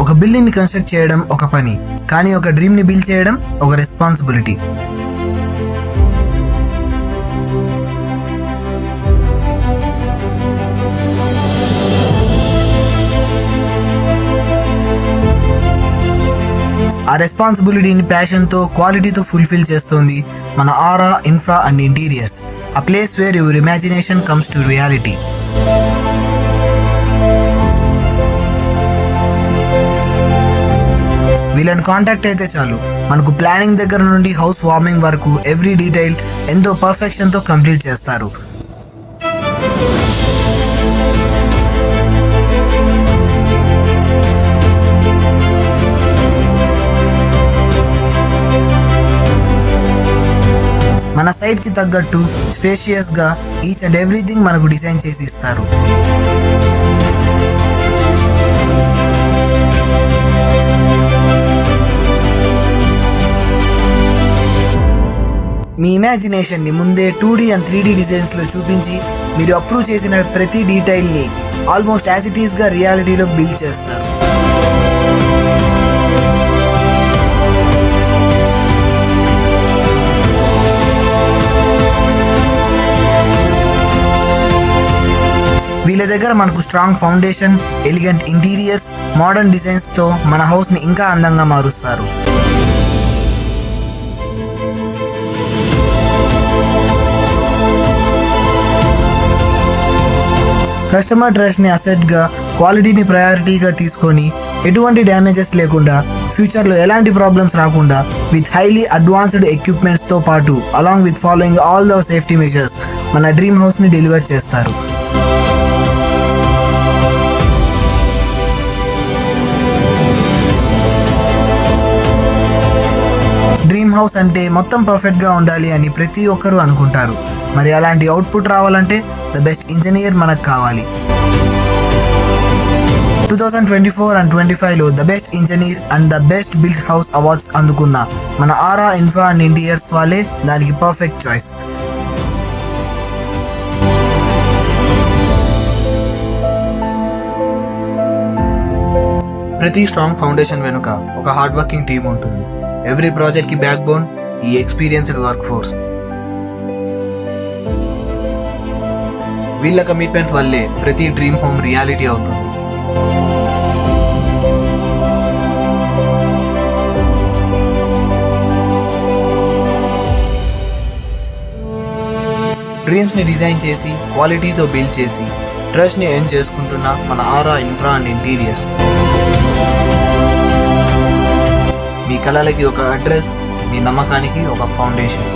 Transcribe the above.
ఒక బిల్డింగ్ ని కన్స్ట్రక్ట్ చేయడం ఒక పని, కానీ ఒక డ్రీమ్ ని బిల్డ్ చేయడం ఒక రెస్పాన్సిబిలిటీ. ఆ రెస్పాన్సిబిలిటీని ప్యాషన్తో, క్వాలిటీతో ఫుల్ఫిల్ చేస్తుంది మన Aura Infra and Interiors, a place where your imagination comes to reality. వీళ్ళని కాంటాక్ట్ అయితే చాలు, మనకు ప్లానింగ్ దగ్గర నుండి హౌస్ వార్మింగ్ వరకు ఎవ్రీ డీటెయిల్ ఎంతో పర్ఫెక్షన్తో కంప్లీట్ చేస్తారు. మన సైట్కి తగ్గట్టు స్పేషియస్గా ఈచ్ అండ్ ఎవ్రీథింగ్ మనకు డిజైన్ చేసి ఇస్తారు. మీ ఇమాజినేషన్ని ముందే 2D అండ్ 3D డిజైన్స్లో చూపించి మీరు అప్రూవ్ చేసిన ప్రతి డీటెయిల్ని ఆల్మోస్ట్ యాజ్ ఇట్ ఈస్గా రియాలిటీలో బిల్డ్ చేస్తారు. వీళ్ళ దగ్గర మనకు strong foundation, elegant interiors, modern డిజైన్స్తో మన హౌస్ని ఇంకా అందంగా మారుస్తారు. కస్టమర్ ట్రస్ట్ని అసెట్గా, క్వాలిటీని ప్రయారిటీగా తీసుకొని ఎటువంటి డ్యామేజెస్ లేకుండా, ఫ్యూచర్లో ఎలాంటి ప్రాబ్లమ్స్ రాకుండా విత్ హైలీ అడ్వాన్స్డ్ ఎక్విప్మెంట్స్తో పాటు along with following all the safety measures మన డ్రీమ్ హౌస్ని డెలివర్ చేస్తారు. డ్రీమ్ హౌస్ అంటే మొత్తం పర్ఫెక్ట్గా ఉండాలి అని ప్రతి ఒక్కరూ అనుకుంటారు. మరి అలాంటి అవుట్పుట్ రావాలంటే ద బెస్ట్ ఇంజనీర్ మనకు కావాలి. 2024 అండ్ 2025లో the best engineer and the best built house awards అందుకున్న మన ఆరా ఇన్ఫ్రా అండ్ ఇంటీరియర్స్ వాళ్ళే దానికి పర్ఫెక్ట్ చాయిస్. ప్రతి స్ట్రాంగ్ ఫౌండేషన్ వెనుక ఒక హార్డ్ వర్కింగ్ టీమ్ ఉంటుంది. ఎవ్రీ ప్రాజెక్ట్ కి బ్యాక్ బోన్ ఈ ఎక్స్పీరియన్స్డ్ వర్క్ ఫోర్స్. వీళ్ళ కమిట్మెంట్ వల్లే ప్రతి డ్రీమ్ హోమ్ రియాలిటీ అవుతుంది. డ్రీమ్స్ ని డిజైన్ చేసి, క్వాలిటీతో బిల్డ్ చేసి, ట్రస్ట్ ని ఎర్న్ చేసుకుంటున్న మన ఆరా ఇన్ఫ్రా అండ్ ఇంటీరియర్స్. మీ కళలకి ఒక అడ్రస్, మీ నమ్మకానికి ఒక ఫౌండేషన్.